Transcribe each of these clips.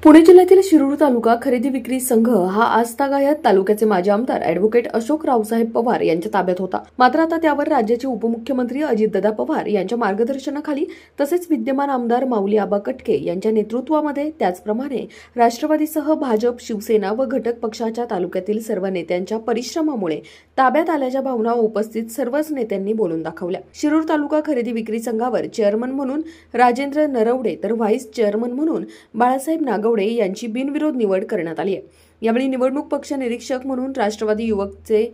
पुणे जिल्ह्यातील शिरूर तालुका खरेदी विक्री संघ हा आजतागायत तालुक्याचे माजी आमदार अॅडव्होकेट अशोक रावसाहेब पवार यांच्या ताब्यात होता। मात्र आता त्यावर राज्याचे उपमुख्यमंत्री अजितदादा पवार यांच्या मार्गदर्शनाखाली तसेच विद्यमान आमदार माऊली आबा कटके यांच्या नेतृत्वामध्ये त्याचप्रमाणे राष्ट्रवादीसह भाजप, शिवसेना व घटक पक्षाच्या तालुक्यातील सर्व नेत्यांच्या परिश्रमामुळे ताब्यात आल्याच्या भावना उपस्थित सर्वच नेत्यांनी बोलून दाखवल्या। शिरूर तालुका खरेदी विक्री संघावर चेअरमन म्हणून राजेंद्र नरवडे तर व्हाईस चेअरमन म्हणून बाळासाहेब नागवडे यांची बिनविरोध निवड करण्यात आली आहे। यावेळी निवडणूक पक्ष निरीक्षक म्हणून राष्ट्रवादी युवकचे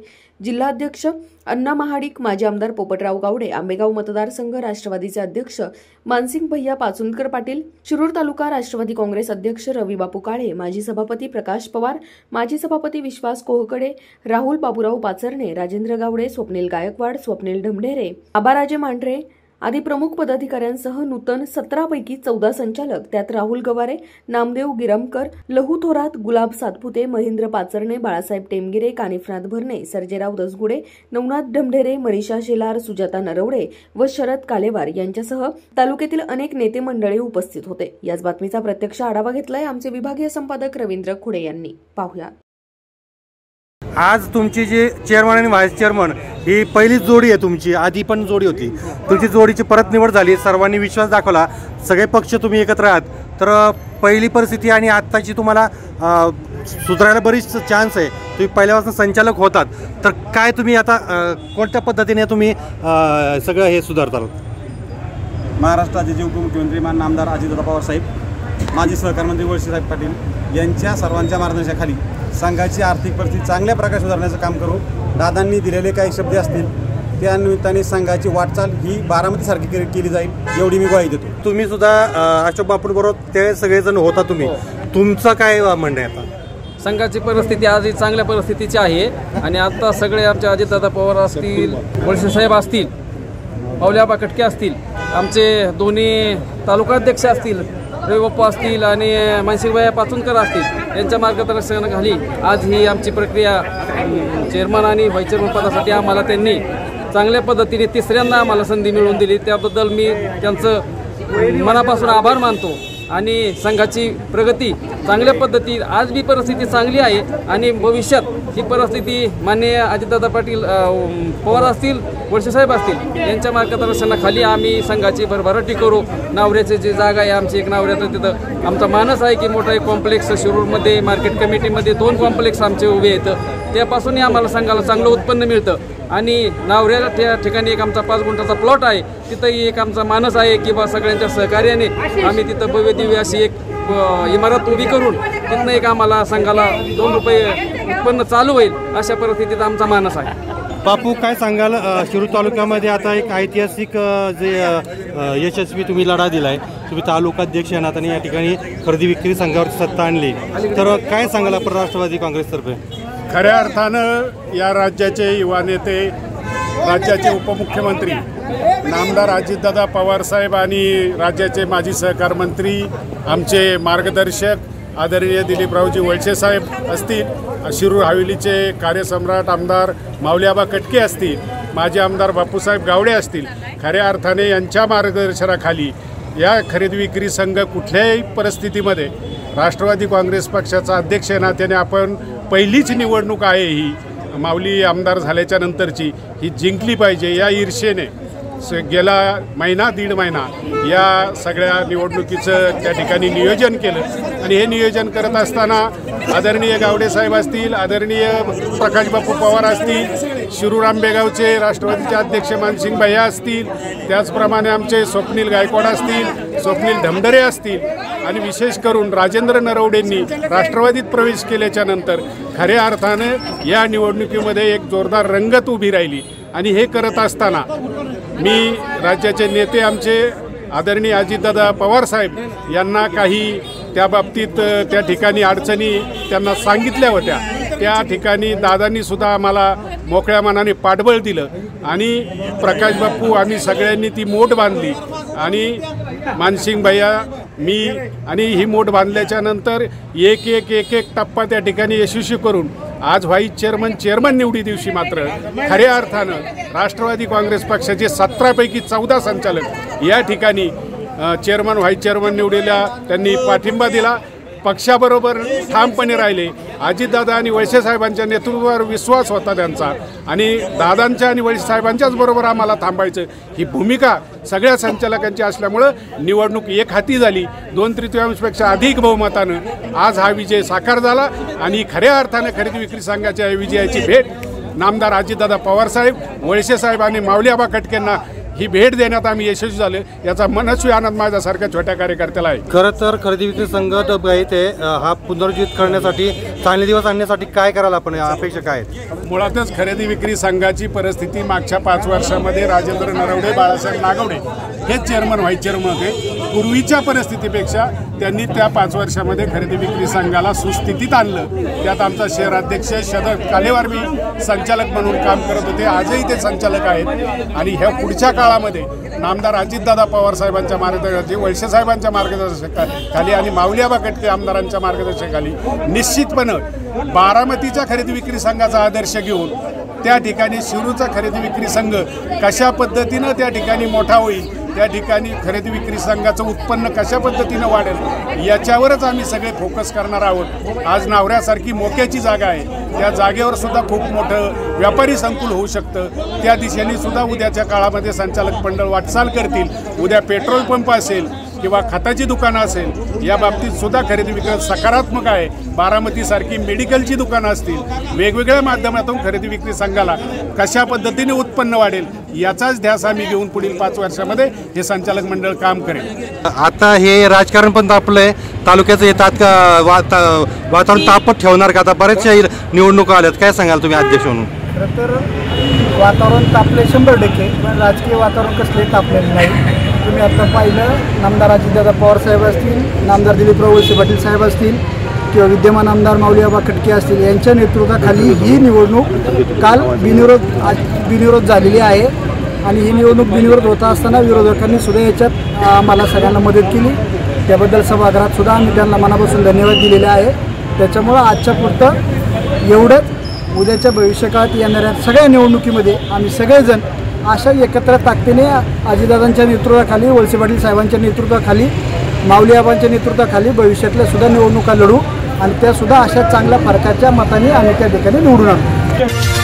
जिल्हाध्यक्ष अण्णा महाडिक, माजी आमदार पोपटराव गावडे, आंबेगाव मतदारसंघ राष्ट्रवादीचे अध्यक्ष मानसिंग भैया पाचुंदकर पाटील, शिरूर तालुका राष्ट्रवादी काँग्रेस अध्यक्ष रवी बापू काळे, माजी सभापती प्रकाश पवार, माजी सभापती विश्वास कोहकडे, राहुल बाबूराव पाचरणे, राजेंद्र गावडे, स्वप्नील गायकवाड, स्वप्नील ढमढेरे, आबाराजे मांढरे आदी प्रमुख पदाधिकाऱ्यांसह नूतन 17 पैकी 14 संचालक, त्यात राहुल गवारे, नामदेव गिरमकर, लहू थोरात, गुलाब सातपुते, महेंद्र पाचरणे, बाळासाहेब टेमगिरे, कानिफनाथ भरणे, सर्जेराव दसगुडे, नवनाथ ढमढेरे, मनीषा शेलार, सुजाता नरवडे व शरद कालेवार यांच्यासह तालुक्यातील अनेक नेते मंडळी उपस्थित होते। याच बातमीचा प्रत्यक्ष आढावा घेतलाय आमचे विभागीय संपादक रवींद्र खुडे यांनी। पाहूया। आज तुमची जी चेअरमन आणि व्हाईस चेअरमन ही पहिलीच जोडी आहे तुमची, आधी पण जोडी होती, तुमची जोडीची परत निवड झाली, सर्वांनी विश्वास दाखवला, सगळे पक्ष तुम्ही एकत्र आहात, तर पहिली परिस्थिती आणि आत्ताची तुम्हाला सुधारायला बरीच चान्स आहे। तुम्ही पहिल्यापासून संचालक होतात, तर काय तुम्ही आता कोणत्या पद्धतीने तुम्ही सगळं हे सुधारताल? महाराष्ट्राचे जे उपमुख्यमंत्री माननीय आमदार अजितदादा पवार साहेब, माजी सहकार मंत्री वळसेसाहेब पाटील यांच्या सर्वांच्या मार्गदर्शनाखाली संघाची आर्थिक परिस्थिती चांगल्या प्रकारे सुधारण्याचं काम करू। दादांनी दिलेले काही शब्द असतील त्या निमित्ताने संघाची वाटचाल ही बारामतीसारखी केली जाईल एवढी मी ग्वाही देतो। तुम्ही सुद्धा अशोक बापूंबरोबर ते सगळेजण होता, तुमचं काय म्हणणं आहे? आता संघाची परिस्थिती आज ही चांगल्या परिस्थितीची आहे आणि आता सगळे आमचे अजितदादा पवार असतील, वळसेसाहेब असतील, माऊली आबा कटके असतील, आमचे दोन्ही तालुकाध्यक्ष असतील, रवी बापू असतील आणि मानसिंग भैया पाचुंदकर असतील यांच्या मार्गदर्शनाखाली आज ही आमची प्रक्रिया चेअरमन आणि व्हाईस चेअरमन पदासाठी आम्हाला त्यांनी चांगल्या पद्धतीने तिसऱ्यांदा आम्हाला संधी मिळवून दिली, त्याबद्दल मी त्यांचं मनापासून आभार मानतो। आणि संघाची प्रगती चांगल्या पद्धतीत आज भी परिस्थिती चांगली आहे आणि भविष्यात ही परिस्थिती माननीय अजितदादा पाटील पवार असतील, वळसेसाहेब असतील यांच्या मार्गदर्शनाखाली आम्ही संघाची भरभराटी करू। नावऱ्याची जी जागा आहे आमची, एक नावऱ्याचं तिथं आमचा मानस आहे की मोठा एक कॉम्प्लेक्स शिरूरमध्ये मार्केट कमिटीमध्ये 2 कॉम्प्लेक्स आमचे उभे आहेत, त्यापासूनही आम्हाला संघाला चांगलं उत्पन्न मिळतं। आणि नावऱ्याला त्या ठिकाणी एक आमचा 5 गुंठाचा प्लॉट आहे, तिथंही एक आमचा मानस आहे की बा सगळ्यांच्या सहकार्याने आम्ही तिथं भव्य दिव्य अशी एक इमारत उभी करून तिथनं एक आम्हाला संघाला 2 रुपये उत्पन्न चालू होईल अशा परिस्थितीत आमचा मानस आहे। बापू, काय सांगाल? शिरूर तालुक्यामध्ये आता एक ऐतिहासिक जे यशस्वी तुम्ही लढा दिलाय, तुम्ही तालुकाध्यक्ष या नात्याने या ठिकाणी खरेदी विक्री संघावरची सत्ता आणली, तर काय सांगाल आपण राष्ट्रवादी काँग्रेसतर्फे? खऱ्या अर्थानं या राज्याचे युवा नेते, राज्याचे उपमुख्यमंत्री नामदार अजितदादा पवार साहेब आणि राज्याचे माजी सहकार मंत्री, आमचे मार्गदर्शक आदरणीय दिलीपरावजी वळसे साहेब असतील, शिरूर हवेलीचे कार्यसम्राट आमदार माऊली आबा कटके असतील, माजी आमदार बापूसाहेब गावडे असतील, खऱ्या अर्थाने यांच्या मार्गदर्शनाखाली या खरेदी विक्री संघ कुठल्याही परिस्थितीमध्ये राष्ट्रवादी काँग्रेस पक्षाचा अध्यक्ष नात्याने आपण पहिलीच निवडणूक आहे ही माऊली आमदार झाल्याच्या नंतरची, ही जिंकली पाहिजे या ईर्षेने गेला महिना 1.5 महिना या सगळ्या निवडणुकीचं त्या ठिकाणी नियोजन केलं आणि हे नियोजन करत असताना आदरणीय गावडे साहेब असतील, आदरणीय प्रकाश बापू पवार असतील, शिरूर आंबेगावचे राष्ट्रवादीचे अध्यक्ष मानसिंग भैया असतील, त्याचप्रमाणे आमचे स्वप्नील गायकवाड असतील, स्वप्नील ढमढेरे असतील आणि विशेष करून राजेंद्र नरवडेंनी राष्ट्रवादीत प्रवेश केल्याच्या नंतर खऱ्या अर्थानं या निवडणुकीमध्ये एक जोरदार रंगत उभी राहिली। आणि हे करत असताना मी राज्याचे नेते आमचे आदरणीय अजितदादा पवार साहेब यांना काही त्या बाबतीत त्या ठिकाणी अडचणी त्यांना सांगितल्या होत्या, त्या ठिकाणी दादांनी सुद्धा आम्हाला मोकळ्या मनाने पाठबळ दिलं आणि प्रकाश बापू आम्ही सगळ्यांनी ती मोठ बांधली आणि मानसिंग भैया मी आणि ही मोठ बांधल्याच्या नंतर एक टप्पा त्या ठिकाणी यशस्वी करून आज व्हाईस चेअरमन निवडी दिवशी मात्र खऱ्या अर्थानं राष्ट्रवादी काँग्रेस पक्षाचे 17 पैकी 14 संचालक या ठिकाणी चेअरमन व्हाईस चेअरमन निवडीला त्यांनी पाठिंबा दिला। पक्षाबरोबर ठामपणे राहिले. अजितदादा आणि वळसे साहेबांच्या नेतृत्वावर विश्वास होता त्यांचा आणि दादांच्या आणि वळसे साहेबांच्याच बरोबर आम्हाला थांबायचं ही भूमिका सगळ्या संचालकांची असल्यामुळं निवडणूक एक हाती झाली. 2/3पेक्षा अधिक बहुमतानं आज हा विजय साकार झाला आणि खऱ्या अर्थानं खरेदी विक्री संघाच्या विजयाची भेट नामदार अजितदादा पवारसाहेब, वळसे साहेब आणि माऊली आबा खटकेंना ही भेट देण्यात आम्ही यशस्वी झाले याचा मनस्वी आनंद माझ्यासारख्या छोट्या कार्यकर्त्याला आहे. खरं तर खरेदी विक्री संघ आहे ते हा पुनरुज्जीवित करण्यासाठी चांगले दिवस आणण्यासाठी काय करायला आपण अपेक्षा काय आहेत? मुळातच खरेदी विक्री संघाची परिस्थिती मागच्या 5 वर्षामध्ये राजेंद्र नरवडे, बाळासाहेब नागवडे हेच चेअरमन व्हाईस चेअरमन होते. पूर्वीच्या परिस्थितीपेक्षा त्यांनी त्या 5 वर्षामध्ये खरेदी विक्री संघाला सुस्थितीत आणलं. त्यात आमचा शहर अध्यक्ष शरद कालेवार मी संचालक म्हणून काम करत होते, आजही ते संचालक आहेत. आणि ह्या पुढच्या काळामध्ये नामदार अजितदादा पवार साहेबांच्या मार्गदर्शनाखाली, वळसे साहेबांच्या मार्गदर्शनाखाली आणि माऊली आबा खटके आमदारांच्या मार्गदर्शनाखाली निश्चितपणे बारामतीच्या खरेदी विक्री संघाचा आदर्श घेऊन त्या ठिकाणी शिरूरचा खरेदी विक्री संघ कशा पद्धतीनं त्या ठिकाणी मोठा होईल, त्या ठिकाणी खरेदी विक्री संघाचं उत्पन्न कशा पद्धतीनं वाढेल याच्यावरच आम्ही सगळे फोकस करणार आहोत. आज नावऱ्यासारखी मोक्याची जागा आहे, त्या जागेवर सुद्धा खूप मोठं व्यापारी संकुल होऊ शकतं. त्या दिशेने सुद्धा उद्याच्या काळामध्ये संचालक मंडळ वाटचाल करतील. उद्या पेट्रोल पंप असेल किंवा खताची दुकानं असेल, या बाबतीत सुद्धा खरेदी विक्री सकारात्मक आहे. बारामतीसारखी मेडिकलची दुकानं असतील, वेगवेगळ्या माध्यमातून खरेदी विक्री संघाला कशा पद्धतीने उत्पन्न वाढेल याचाच ध्यास आम्ही घेऊन पुढील 5 वर्षामध्ये हे संचालक मंडळ काम करेल. आता हे राजकारण पण तापलंय, तालुक्याचं हे वातावरण तापत ठेवणार का? आता बऱ्याचशा निवडणुका आल्यात, काय सांगाल तुम्ही अध्यक्ष म्हणून? खरं तर वातावरण तापले 100%, पण राजकीय वातावरण कसले तापलेलं नाही. तुम्ही आता पाहिलं, नामदार अजितदादा पवार साहेब असतील, नामदार दिलीपराव वळसे पाटील साहेब असतील किंवा विद्यमान आमदार माऊली आबा खटके असतील, यांच्या नेतृत्वाखाली ही निवडणूक काल बिनविरोध झालेली आहे. आणि ही निवडणूक बिनविरोध होता असताना विरोधकांनी सुद्धा याच्यात आम्हाला सगळ्यांना मदत केली. त्याबद्दल सभागृहात सुद्धा आम्ही त्यांना मनापासून धन्यवाद दिलेले आहे. त्याच्यामुळं आजच्या पुरतं एवढंच. उद्याच्या भविष्यकाळात येणाऱ्या सगळ्या निवडणुकीमध्ये आम्ही सगळेजण अशा एकत्र ताकदीने अजितदादांच्या नेतृत्वाखाली, वळसे पाटील साहेबांच्या नेतृत्वाखाली, माऊली आबांच्या नेतृत्वाखाली भविष्यातल्या सुद्धा निवडणुका लढू आणि त्यासुद्धा अशा चांगल्या फरकाच्या मताने आम्ही त्या ठिकाणी निवडून आणू.